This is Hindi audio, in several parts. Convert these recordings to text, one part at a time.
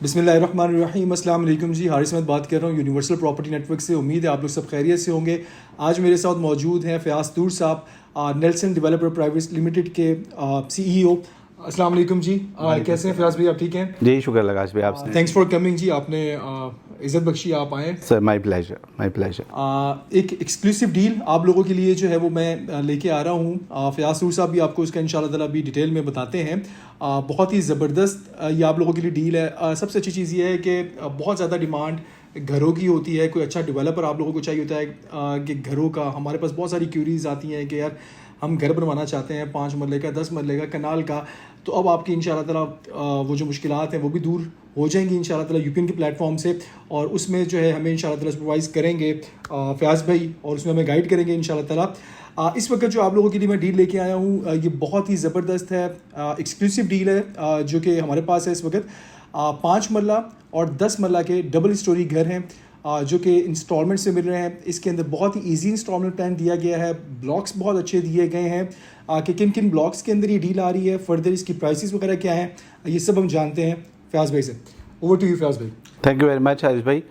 बिस्मिल्लाहिर्रहमानिर्रहीम। अस्सलाम वालेकुम जी। हारिस अहमद बात कर रहा हूँ यूनिवर्सल प्रॉपर्टी नेटवर्क से। उम्मीद है आप लोग सब खैरियत से होंगे। आज मेरे साथ मौजूद हैं फ़याज़ तूर साहब, नेल्सन डेवलपर प्राइवेट लिमिटेड के CEO। अस्सलाम वालेकुम जी। कैसे हैं फ़याज़ भाई, आप ठीक हैं? जी शुक्र लगाश भाई, आपसे। थैंक्स फॉर कमिंग जी, आपने इज़्ज़त बख्शी, आप आए। Sir my pleasure, my pleasure. एक एक्सक्लूसिव डील आप लोगों के लिए जो है वो मैं लेके आ रहा हूँ। फ़याज़ तूर साहब भी आपको इसका इंशाल्लाह ताला भी डिटेल में बताते हैं। बहुत ही ज़बरदस्त ये आप लोगों के लिए डील है। सबसे अच्छी चीज़ ये है कि बहुत ज़्यादा डिमांड घरों की होती है। कोई अच्छा डेवलपर आप लोगों को चाहिए होता है कि घरों का, हमारे पास बहुत सारी क्यूरीज आती हैं कि यार हम घर बनवाना चाहते हैं 5 मरले का, 10 मरले का, कनाल का। तो अब आपकी इंशाल्लाह ताला वो जो मुश्किलात हैं वो भी दूर हो जाएंगी इंशाल्लाह ताला यूपीएन के प्लेटफॉर्म से। और उसमें जो है हमें इंशाल्लाह ताला सुपरवाइज़ करेंगे फ़याज़ भाई, और उसमें हमें गाइड करेंगे इंशाल्लाह ताला। इस वक्त जो आप लोगों के लिए मैं डील लेके आया हूँ ये बहुत ही ज़बरदस्त है, एक्सक्लूसिव डील है जो कि हमारे पास है इस वक्त। 5 मरला और 10 मरला के डबल स्टोरी घर हैं जो कि इंस्टॉलमेंट से मिल रहे हैं। इसके अंदर बहुत ही इजी इंस्टॉलमेंट प्लान दिया गया है। ब्लॉक्स बहुत अच्छे दिए गए हैं कि किन किन ब्लॉक्स के अंदर ये डील आ रही है, फर्दर इसकी प्राइसेस वगैरह क्या हैं, ये सब हम जानते हैं फ़याज़ भाई से। ओवर टू यू फ़याज़ भाई। Thank you very much Haris भाई।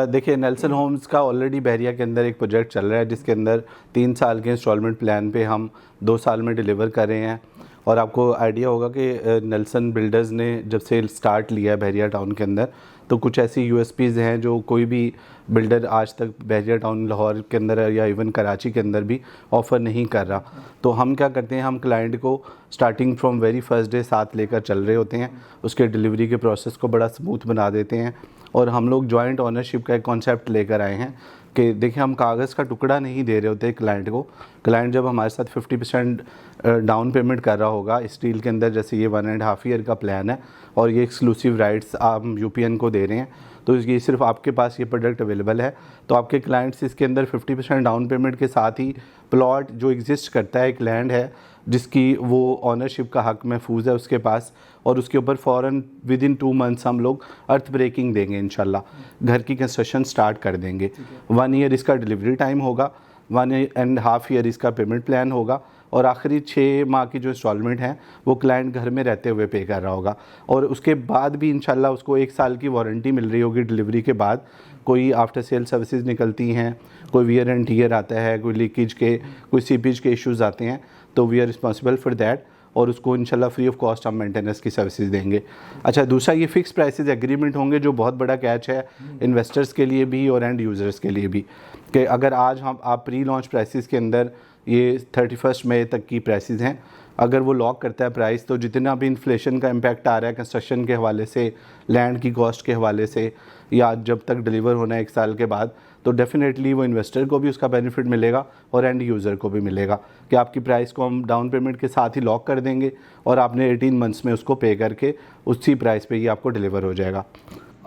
देखिए, नेल्सन होम्स का ऑलरेडी बहरिया के अंदर एक प्रोजेक्ट चल रहा है जिसके अंदर 3 साल के इंस्टॉलमेंट प्लान पे हम 2 साल में डिलीवर कर रहे हैं। और आपको आइडिया होगा कि नेल्सन बिल्डर्स ने जब से स्टार्ट लिया है बहरिया टाउन के अंदर, तो कुछ ऐसी यूएसपीज़ हैं जो कोई भी बिल्डर आज तक बहरिया टाउन लाहौर के अंदर या इवन कराची के अंदर भी ऑफ़र नहीं कर रहा। तो हम क्या करते हैं, हम क्लाइंट को starting from very first day साथ लेकर चल रहे होते हैं। उसके डिलीवरी के प्रोसेस को बड़ा स्मूथ बना देते हैं। और हम लोग जॉइंट ओनरशिप का एक कॉन्सेप्ट लेकर आए हैं कि देखिए, हम कागज़ का टुकड़ा नहीं दे रहे होते क्लाइंट को। क्लाइंट जब हमारे साथ 50% डाउन पेमेंट कर रहा होगा इस डील के अंदर, जैसे ये 1.5 ईयर का प्लान है और ये एक्सक्लूसिव राइट्स हम यूपीएन को दे रहे हैं, तो ये सिर्फ आपके पास ये प्रोडक्ट अवेलेबल है। तो आपके क्लाइंट्स इसके अंदर 50% डाउन पेमेंट के साथ ही प्लॉट जो एग्जिस्ट करता है, एक लैंड है जिसकी वो ऑनरशिप का हक महफूज है उसके पास, और उसके ऊपर फ़ौरन विदिन 2 मंथ्स हम लोग अर्थ ब्रेकिंग देंगे इंशाल्लाह। घर की कंस्ट्रक्शन स्टार्ट कर देंगे। 1 ईयर इसका डिलीवरी टाइम होगा, 1.5 ईयर इसका पेमेंट प्लान होगा, और आखिरी 6 माह की जो इंस्टॉलमेंट है वो क्लाइंट घर में रहते हुए पे कर रहा होगा। और उसके बाद भी इंशाल्लाह उसको 1 साल की वारंटी मिल रही होगी डिलीवरी के बाद। कोई आफ्टर सेल सर्विसेज निकलती हैं, कोई वियर एंड टीयर आता है, कोई लीकेज के, कोई सीपेज के इश्यूज़ आते हैं, तो we are responsible for that. और उसको इंशाल्लाह फ्री ऑफ कॉस्ट हम मेंटेनेंस की सर्विसेज देंगे। अच्छा, दूसरा ये फिक्स प्राइसेस एग्रीमेंट होंगे जो बहुत बड़ा कैच है इन्वेस्टर्स के लिए भी और एंड यूज़र्स के लिए भी, कि अगर आज हम आप प्री लॉन्च प्राइसेस के अंदर ये 31 मई तक की प्राइसेस हैं, अगर वो लॉक करता है प्राइस, तो जितना भी इन्फ्लेशन का इम्पैक्ट आ रहा है कंस्ट्रक्शन के हवाले से, लैंड की कॉस्ट के हवाले से, या जब तक डिलीवर होना है 1 साल के बाद, तो डेफिनेटली वो इन्वेस्टर को भी उसका बेनिफिट मिलेगा और एंड यूज़र को भी मिलेगा कि आपकी प्राइस को हम डाउन पेमेंट के साथ ही लॉक कर देंगे और आपने 18 मंथ्स में उसको पे करके उसी प्राइस पे ही आपको डिलीवर हो जाएगा।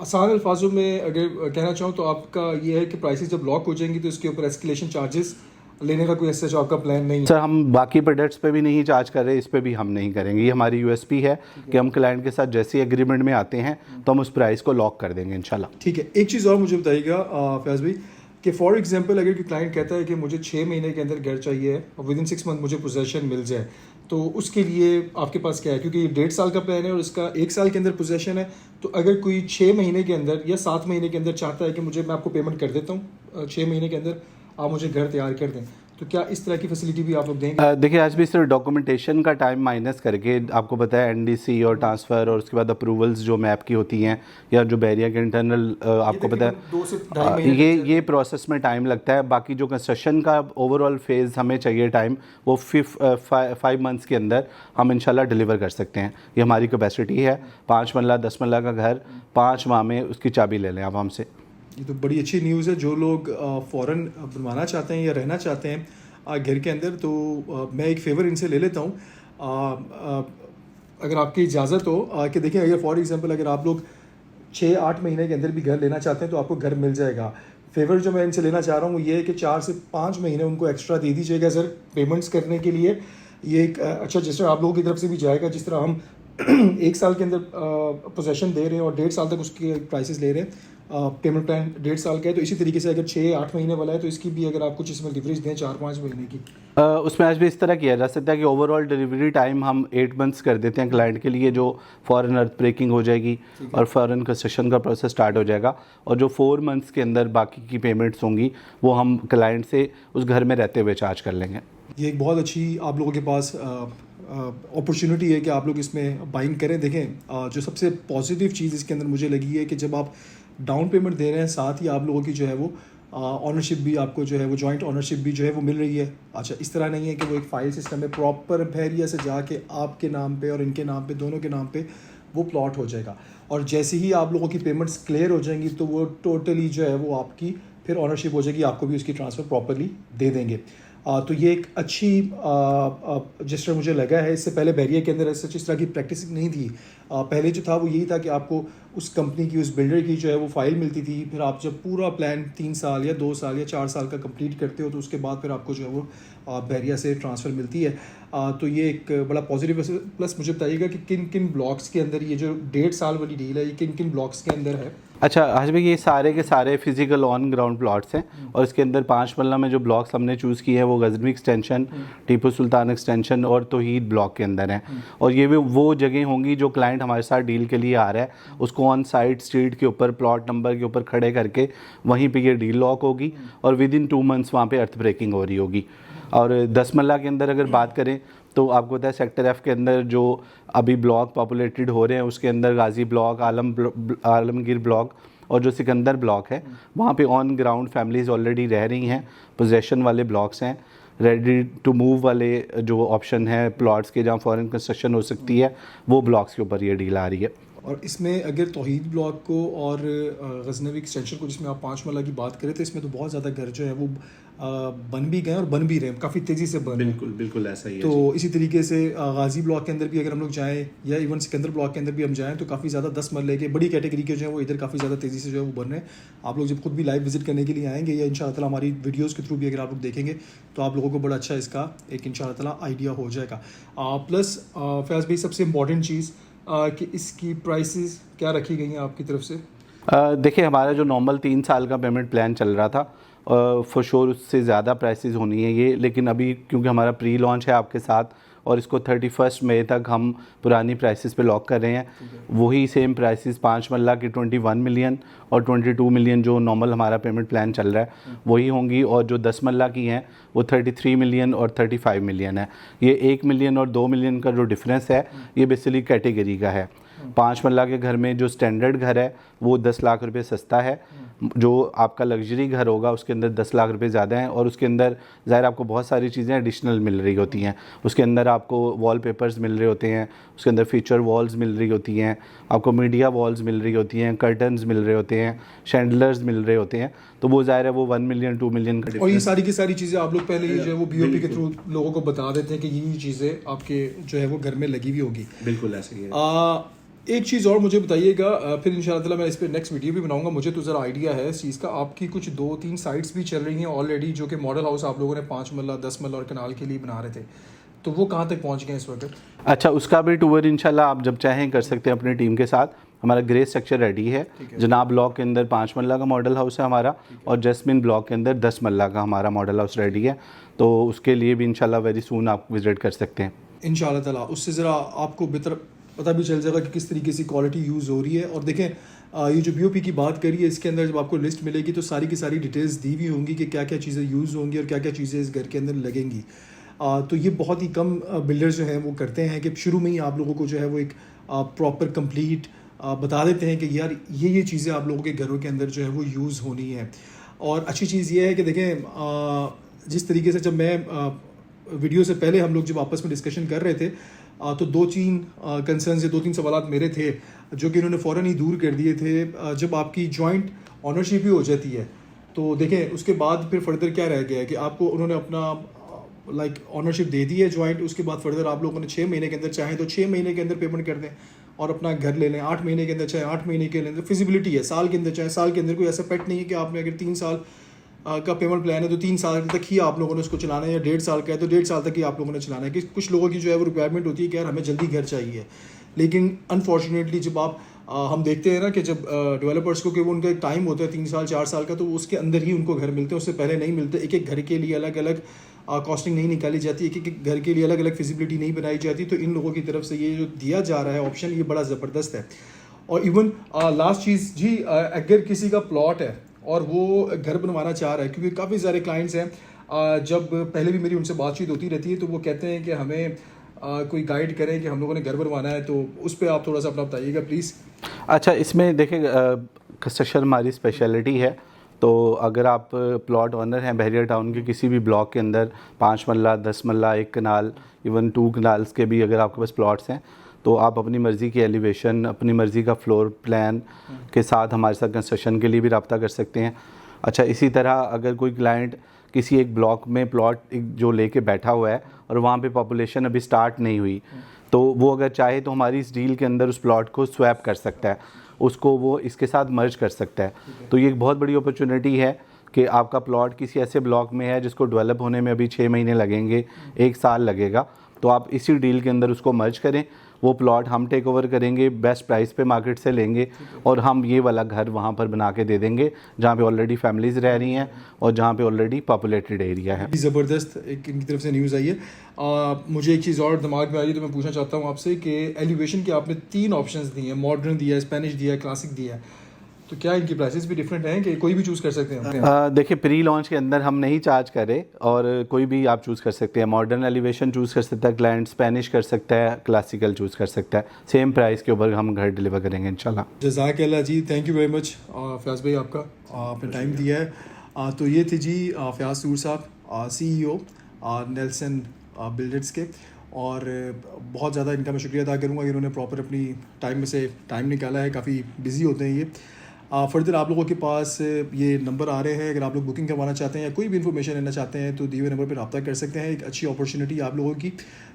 आसान अल्फाजों में अगर कहना चाहूँ तो आपका ये है कि प्राइसेस जब लॉक हो जाएंगी तो इसके ऊपर एस्केलेशन चार्जेस लेने का कोई ऐसा जो आपका प्लान नहीं है? सर, हम बाकी प्रोडक्ट्स पे भी नहीं चार्ज कर रहे, इस पे भी हम नहीं करेंगे। ये हमारी यूएसपी है कि हम क्लाइंट के साथ जैसे एग्रीमेंट में आते हैं तो हम उस प्राइस को लॉक कर देंगे इंशाल्लाह। ठीक है। एक चीज़ और मुझे बताइएगा फ़याज़ भाई कि फॉर एग्जांपल अगर कोई क्लाइंट कहता है कि मुझे 6 महीने के अंदर घर चाहिए और विदिन 6 मंथ मुझे पोजेसन मिल जाए, तो उसके लिए आपके पास क्या है? क्योंकि ये 1.5 साल का प्लान है और इसका 1 साल के अंदर पोजेसन है। तो अगर कोई 6 महीने के अंदर या 7 महीने के अंदर चाहता है कि मैं आपको पेमेंट कर देता हूँ 6 महीने के अंदर आप मुझे घर तैयार कर दें, तो क्या इस तरह की फैसिलिटी भी आप लोग देंगे? देखिए, आज भी सिर्फ डॉक्यूमेंटेशन का टाइम माइनस करके आपको पता है एनडीसी और ट्रांसफ़र और उसके बाद अप्रूवल्स जो मैप की होती हैं या जो बैरिया के इंटरनल आपको पता है 2 से 2.5 महीने ये प्रोसेस में टाइम लगता है। बाकी जो कंस्ट्रक्शन का ओवरऑल फेज़ हमें चाहिए टाइम, वो 5 मंथ्स के अंदर हम इंशाल्लाह डिलीवर कर सकते हैं। ये हमारी कैपेसिटी है। 5 मरला 10 मरला का घर 5 माह में उसकी चाबी ले लें आप हमसे। ये तो बड़ी अच्छी न्यूज़ है। जो लोग फ़ौरन बनवाना चाहते हैं या रहना चाहते हैं घर के अंदर, तो मैं एक फ़ेवर इनसे ले लेता हूँ, अगर आपकी इजाज़त हो कि देखिए, अगर फॉर एग्जांपल अगर आप लोग 6-8 महीने के अंदर भी घर लेना चाहते हैं तो आपको घर मिल जाएगा। फ़ेवर जो मैं इनसे लेना चाह रहा हूँ वो ये है कि 4 से 5 महीने उनको एक्स्ट्रा दे दीजिएगा सर पेमेंट्स करने के लिए। ये एक अच्छा जिस तरह आप लोगों की तरफ से भी जाएगा, जिस तरह हम 1 साल के अंदर पोजेसन दे रहे हैं और 1.5 साल तक उसके प्राइसेस ले रहे हैं, पेमेंट प्लान 1.5 साल का है, तो इसी तरीके से अगर 6-8 महीने वाला है तो इसकी भी अगर आप कुछ इसमें लिवरेज दें 4-5 महीने की। उसमें आज भी इस तरह किया जा सकता है कि ओवरऑल डिलीवरी टाइम हम 8 मंथ्स कर देते हैं क्लाइंट के लिए, जो फॉरेन अर्थ ब्रेकिंग हो जाएगी और फॉरेन कंस्ट्रक्शन का प्रोसेस स्टार्ट हो जाएगा, और जो 4 मंथ्स के अंदर बाकी की पेमेंट्स होंगी वो हम क्लाइंट से उस घर में रहते हुए चार्ज कर लेंगे। ये एक बहुत अच्छी आप लोगों के पास अपॉर्चुनिटी है कि आप लोग इसमें बाइंग करें। देखें जो सबसे पॉजिटिव चीज़ इसके अंदर मुझे लगी है कि जब आप डाउन पेमेंट दे रहे हैं साथ ही आप लोगों की जो है वो ऑनरशिप भी आपको जो है वो जॉइंट ऑनरशिप भी जो है वो मिल रही है। अच्छा, इस तरह नहीं है कि वो एक फ़ाइल सिस्टम है, प्रॉपर बहरिया से जाके आपके नाम पे और इनके नाम पे, दोनों के नाम पे वो प्लॉट हो जाएगा, और जैसे ही आप लोगों की पेमेंट्स क्लियर हो जाएंगी तो वो टोटली जो है वो आपकी फिर ऑनरशिप हो जाएगी, आपको भी उसकी ट्रांसफ़र प्रॉपरली दे देंगे। तो ये एक अच्छी जिस मुझे लगा है। इससे पहले बहरिया के अंदर ऐसे इस तरह की प्रैक्टिस नहीं थी। पहले जो था वो यही था कि आपको उस कंपनी की, उस बिल्डर की जो है वो फ़ाइल मिलती थी, फिर आप जब पूरा प्लान 3 साल या 2 साल या 4 साल का कंप्लीट करते हो तो उसके बाद फिर आपको जो है वो बहरिया से ट्रांसफ़र मिलती है। तो ये एक बड़ा पॉजिटिव। प्लस मुझे बताइएगा कि किन किन ब्लॉक्स के अंदर ये जो 1.5 साल वाली डील है ये किन किन ब्लॉक्स के अंदर है? अच्छा आज भाई, ये सारे के सारे फिजिकल ऑन ग्राउंड प्लॉट्स हैं, और इसके अंदर 5 मल्ला में जो ब्लॉक्स हमने चूज़ किए हैं वो गजनी एक्सटेंशन, टीपू सुल्तान एक्सटेंशन और तौहीद ब्लॉक के अंदर हैं। और ये भी वो जगह होंगी जो क्लाइंट हमारे साथ डील के लिए आ रहा है उसको ऑन साइट स्ट्रीट के ऊपर प्लॉट नंबर के ऊपर खड़े करके वहीं पे ये डील लॉक होगी, और विद इन 2 मंथ्स वहाँ पे अर्थ ब्रेकिंग हो रही होगी। और 10 मल्ला के अंदर अगर बात करें तो आपको पता है सेक्टर एफ के अंदर जो अभी ब्लॉक पॉपुलेटेड हो रहे हैं उसके अंदर गाजी ब्लॉक, आलमगीर ब्लॉक और जो सिकंदर ब्लॉक है वहाँ पे ऑन ग्राउंड फैमिलीज़ ऑलरेडी रह रही हैं। पोजेशन वाले ब्लॉक्स हैं, रेडी टू मूव वाले जो ऑप्शन है प्लॉट्स के जहाँ फॉरेन कंस्ट्रक्शन हो सकती है वो ब्लॉक्स के ऊपर ये डील आ रही है। और इसमें अगर तौहीद ब्लॉक को और गजनवी एक्सटेंशन को जिसमें आप 5 मल्ला की बात करें तो इसमें तो बहुत ज़्यादा घर जो है वो बन भी गए और बन भी रहे हैं, काफ़ी तेज़ी से बन। बिल्कुल ऐसा ही है। तो इसी तरीके से गाजी ब्लॉक के अंदर भी अगर हम लोग जाएँ या इवन सिकंदर ब्लॉक के अंदर भी हम जाएँ तो काफ़ी ज़्यादा 10 मल्ले के बड़ी कैटेगरी के जो है वो इधर काफ़ी ज़्यादा तेज़ी से जो है वो बन रहे हैं। आप लोग जब खुद भी लाइव विजिट करने के लिए आएंगे या इंशाअल्लाह ताला हमारी वीडियोज़ के थ्रू भी अगर आप लोग देखेंगे तो आप लोगों को बड़ा अच्छा इसका एक इंशाअल्लाह ताला आइडिया हो जाएगा। प्लस फैज़ भाई सबसे इम्पॉर्टेंट चीज़ कि इसकी प्राइसेस क्या रखी गई हैं आपकी तरफ से? देखिए हमारा जो नॉर्मल 3 साल का पेमेंट प्लान चल रहा था फॉर श्योर उससे ज़्यादा प्राइसेस होनी है ये, लेकिन अभी क्योंकि हमारा प्री लॉन्च है आपके साथ और इसको 31 मई तक हम पुरानी प्राइसेस पे लॉक कर रहे हैं, वही सेम प्राइसेस 5 मल्ला की 21 मिलियन और 22 मिलियन जो नॉर्मल हमारा पेमेंट प्लान चल रहा है वही होंगी, और जो 10 मल्ला की हैं वो 33 मिलियन और 35 मिलियन है। ये 1 मिलियन और 2 मिलियन का जो डिफरेंस है ये बेसिकली कैटेगरी का है। 5 मल्ला के घर में जो स्टैंडर्ड घर है वो 10 लाख रुपए सस्ता है, जो आपका लग्जरी घर होगा उसके अंदर 10 लाख रुपए ज़्यादा हैं, और उसके अंदर ज़ाहिर आपको बहुत सारी चीज़ें एडिशनल मिल रही होती हैं। उसके अंदर आपको वॉलपेपर्स मिल रहे होते हैं, उसके अंदर फीचर वॉल्स मिल रही होती हैं, आपको मीडिया वॉल्स मिल रही होती हैं, कर्टन्स मिल रहे होते हैं, शैंडलर्स मिल रहे होते हैं, तो वो ज़ाहिर है वो 1 मिलियन 2 मिलियन का। और ये सारी की सारी चीज़ें आप लोग पहले ही जो है वो BOP के थ्रू लोगों को बता देते हैं कि ये चीज़ें आपके जो है वो घर में लगी हुई होगी। बिल्कुल ऐसे ही है। एक चीज़ और मुझे बताइएगा, फिर इंशाल्लाह ताला मैं इस पर नेक्स्ट वीडियो भी बनाऊंगा। मुझे तो ज़रा आइडिया है इस चीज़ का, आपकी कुछ 2-3 साइट्स भी चल रही हैं ऑलरेडी जो कि मॉडल हाउस आप लोगों ने 5 मल्ला 10 मल्ला और कनाल के लिए बना रहे थे, तो वो कहाँ तक पहुँच गए इस वक्त? अच्छा, उसका भी टूर इंशाल्लाह आप जब चाहें कर सकते हैं अपनी टीम के साथ। हमारा ग्रे स्ट्रक्चर रेडी है, जनाब ब्लॉक के अंदर 5 मल्ला का मॉडल हाउस है हमारा, और जैस्मिन ब्लॉक के अंदर 10 मल्ला का हमारा मॉडल हाउस रेडी है, तो उसके लिए भी इंशाल्लाह वेरी सून आप विजिट कर सकते हैं इंशाल्लाह ताला। उससे ज़रा आपको बेहतर पता भी चल जाएगा कि किस तरीके से क्वालिटी यूज़ हो रही है। और देखें ये जो BOP की बात करी है इसके अंदर जब आपको लिस्ट मिलेगी तो सारी की सारी डिटेल्स दी हुई होंगी कि क्या क्या चीज़ें यूज़ होंगी और क्या क्या चीज़ें इस घर के अंदर लगेंगी। तो ये बहुत ही कम बिल्डर्स जो हैं वो करते हैं कि शुरू में ही आप लोगों को जो है वो एक प्रॉपर कंप्लीट बता देते हैं कि यार ये चीज़ें आप लोगों के घरों के अंदर जो है वो यूज़ होनी है। और अच्छी चीज़ ये है कि देखें जिस तरीके से जब मैं वीडियो से पहले हम लोग जब आपस में डिस्कशन कर रहे थे तो 2-3 कंसर्न्स या 2-3 सवालात मेरे थे जो कि इन्होंने फ़ौरन ही दूर कर दिए थे। जब आपकी जॉइंट ऑनरशिप ही हो जाती है तो देखें उसके बाद फिर फर्दर क्या रह गया है कि आपको उन्होंने अपना ऑनरशिप दे दी है जॉइंट, उसके बाद फर्दर आप लोगों ने 6 महीने के अंदर चाहें तो 6 महीने के अंदर पेमेंट कर दें और अपना घर ले लें। 8 महीने के अंदर चाहे 8 महीने के अंदर फिजिबिलिटी है, साल के अंदर चाहे साल के अंदर, कोई ऐसा पेट नहीं है कि आपने अगर 3 साल का पेमेंट प्लान है तो 3 साल तक ही आप लोगों ने उसको चलाना है, या 1.5 साल का है तो 1.5 साल तक ही आप लोगों ने चलाना है। कि कुछ लोगों की जो है वो रिक्वायरमेंट होती है कि यार हमें जल्दी घर चाहिए, लेकिन अनफॉर्चुनेटली जब आप हम देखते हैं ना कि जब डेवलपर्स को कि वो उनका एक टाइम होता है 3 साल 4 साल का, तो उसके अंदर ही उनको घर मिलते हैं, उससे पहले नहीं मिलते। एक एक घर के लिए अलग अलग कॉस्टिंग नहीं निकाली जाती, एक एक घर के लिए अलग अलग फिजिबिलिटी नहीं बनाई जाती। तो इन लोगों की तरफ से ये जो दिया जा रहा है ऑप्शन, ये बड़ा ज़बरदस्त है। और इवन लास्ट चीज़ जी, अगर किसी का प्लॉट है और वो घर बनवाना चाह रहा है, क्योंकि काफ़ी सारे क्लाइंट्स हैं, जब पहले भी मेरी उनसे बातचीत होती रहती है, तो वो कहते हैं कि हमें कोई गाइड करें कि हम लोगों ने घर बनवाना है, तो उस पर आप थोड़ा सा अपना बताइएगा प्लीज़। अच्छा, इसमें देखिए कंस्ट्रक्शन हमारी स्पेशलिटी है। तो अगर आप प्लॉट ओनर हैं बहरिया टाउन के किसी भी ब्लॉक के अंदर 5 मरला 10 मरला 1 कनाल इवन 2 कनाल्स के भी अगर आपके पास प्लॉट्स हैं, तो आप अपनी मर्ज़ी की एलिवेशन, अपनी मर्ज़ी का फ्लोर प्लान के साथ हमारे साथ कंस्ट्रक्शन के लिए भी रब्ता कर सकते हैं। अच्छा, इसी तरह अगर कोई क्लाइंट किसी एक ब्लॉक में प्लॉट जो लेके बैठा हुआ है और वहाँ पे पॉपुलेशन अभी स्टार्ट नहीं हुई, तो वो अगर चाहे तो हमारी इस डील के अंदर उस प्लॉट को स्वैप कर सकता है, उसको वो इसके साथ मर्ज कर सकता है। तो ये एक बहुत बड़ी अपॉर्चुनिटी है कि आपका प्लॉट किसी ऐसे ब्लॉक में है जिसको डेवलप होने में अभी 6 महीने लगेंगे, 1 साल लगेगा, तो आप इसी डील के अंदर उसको मर्ज करें। वो प्लॉट हम टेक ओवर करेंगे, बेस्ट प्राइस पे मार्केट से लेंगे और हम ये वाला घर वहाँ पर बना के दे देंगे जहाँ पे ऑलरेडी फैमिलीज़ रह रही हैं और जहाँ पे ऑलरेडी पॉपुलेटेड एरिया है। ज़बरदस्त एक इनकी तरफ से न्यूज़ आई है। मुझे एक चीज़ और दिमाग में आई है, तो मैं पूछना चाहता हूँ आपसे कि एलिवेशन के आपने 3 ऑप्शंस दिए हैं, मॉडर्न दिया है, स्पेनिश दिया है, क्लासिक दिया है, तो क्या इनकी प्राइसेस भी डिफरेंट हैं कि कोई भी चूज़ कर सकते हैं? देखिए, प्री लॉन्च के अंदर हम नहीं चार्ज करें और कोई भी आप चूज़ कर सकते हैं। मॉडर्न एलिवेशन चूज़ कर सकता है क्लाइंट, स्पेनिश कर सकता है, क्लासिकल चूज़ कर सकता है। सेम प्राइस के ऊपर हम घर डिलीवर करेंगे इंशाल्लाह। जज़ाकल्लाह जी, thank you very much Fayaz भाई, आपका आपने टाइम दिया है। तो ये थे जी फयाज़ सूर साहब, CEO नेल्सन बिल्डर्स के, और बहुत ज़्यादा इनका मैं शुक्रिया अदा करूँगा कि इन्होंने प्रॉपर अपनी टाइम में से टाइम निकाला है। काफ़ी बिजी होते हैं ये। फर्दर आप लोगों के पास ये नंबर आ रहे हैं, अगर आप लोग बुकिंग करवाना चाहते हैं या कोई भी इन्फॉर्मेशन लेना चाहते हैं, तो दिए हुए नंबर पर रब्ता कर सकते हैं। एक अच्छी अपॉर्चुनिटी आप लोगों की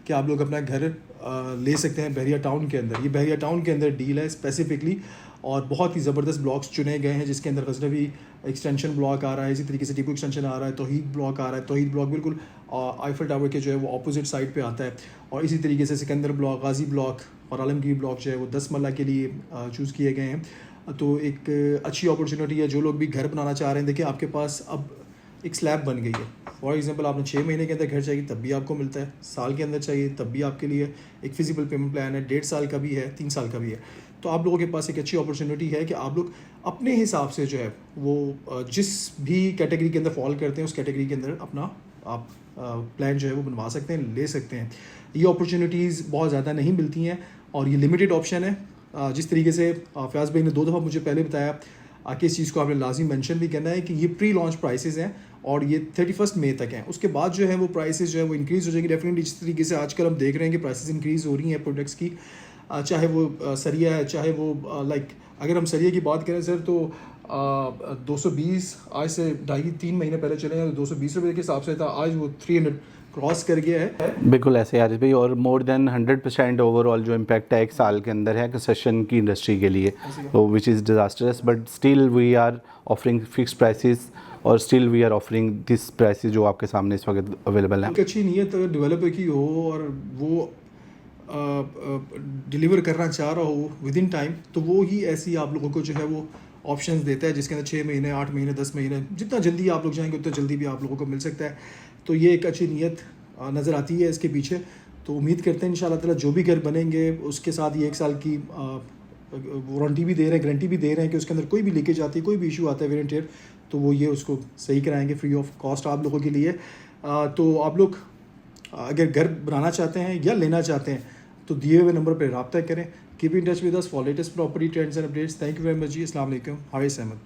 कि आप लोग अपना घर ले सकते हैं बहरिया टाउन के अंदर। ये बहरिया टाउन के अंदर डील है स्पेसिफिकली, और बहुत ही ज़बरदस्त ब्लॉक्स चुने गए हैं, जिसके अंदर गजनवी एक्सटेंशन ब्लॉक आ रहा है, इसी तरीके से टीपू एक्सटेंशन आ रहा है, तौहीद ब्लॉक आ रहा है। तौहीद ब्लॉक बिल्कुल आईफल टावर के जो है वो अपोजिट साइड पे आता है, और इसी तरीके से सिकंदर ब्लॉक, गाजी ब्लॉक और आलमगीर ब्लॉक जो है वो 10 मरला के लिए चूज़ किए गए हैं। तो एक अच्छी अपॉर्चुनिटी है जो लोग भी घर बनाना चाह रहे हैं। देखिए, आपके पास अब एक स्लैब बन गई है। फॉर एग्जांपल, आपने 6 महीने के अंदर घर चाहिए तब भी आपको मिलता है, साल के अंदर चाहिए तब भी आपके लिए एक फिजिबल पेमेंट प्लान है, 1.5 साल का भी है, 3 साल का भी है। तो आप लोगों के पास एक अच्छी अपॉर्चुनिटी है कि आप लोग अपने हिसाब से जो है वो जिस भी कैटेगरी के अंदर फॉल करते हैं उस कैटेगरी के अंदर अपना आप प्लान जो है वो बनवा सकते हैं, ले सकते हैं। ये अपॉर्चुनिटीज़ बहुत ज़्यादा नहीं मिलती हैं और ये लिमिटेड ऑप्शन है। जिस तरीके से फयाज़ भाई ने 2 दफ़ा मुझे पहले बताया कि इस चीज़ को आपने लाजिम मेंशन भी करना है कि ये प्री लॉन्च प्राइसेस हैं और ये 31 मई तक हैं। उसके बाद जो है वो प्राइसेस जो है वो इंक्रीज़ हो जाएगी डेफिनेटली। जिस तरीके से आजकल हम देख रहे हैं कि प्राइसेस इंक्रीज़ हो रही हैं प्रोडक्ट्स की, चाहे वो सरिया है, चाहे वो लाइक अगर हम सरिया की बात करें सर, तो 220 आज से 2.5-3 महीने पहले चले हैं तो 220 रुपये के हिसाब से था, आज वो 300 क्रॉस कर गया है। बिल्कुल ऐसे यार भाई, और मोर देन 100% ओवरऑल जो इम्पैक्ट है 1 साल के अंदर है कंस्ट्रक्शन की इंडस्ट्री के लिए, तो which is disastrous, but still we are offering fixed prices और still we are offering this prices जो आपके सामने इस वक्त अवेलेबल है। एक अच्छी नीयत अगर डेवलपर की हो और वो डिलीवर करना चाह रहा हो विद इन टाइम, तो वो ही ऐसी आप लोगों को जो है वो ऑप्शंस देता है जिसके अंदर 6 महीने, 8 महीने, 10 महीने, जितना जल्दी आप लोग जाएंगे उतना जल्दी भी आप लोगों को मिल सकता है। तो ये एक अच्छी नीयत नज़र आती है इसके पीछे। तो उम्मीद करते हैं इंशाल्लाह ताला जो भी घर बनेंगे उसके साथ ये 1 साल की वारंटी भी दे रहे हैं, गारंटी भी दे रहे हैं कि उसके अंदर कोई भी लीकेज आती है, कोई भी इशू आता है वेयर एंड टेयर, तो वो ये उसको सही कराएंगे फ्री ऑफ कॉस्ट आप लोगों के लिए। तो आप लोग अगर घर बनाना चाहते हैं या लेना चाहते हैं तो दिए हुए नंबर पर रब्ता करें। Keep in touch with us for latest property trends and updates. Thank you very much जी। अस्सलाम वालेकुम। हारिस अहमद।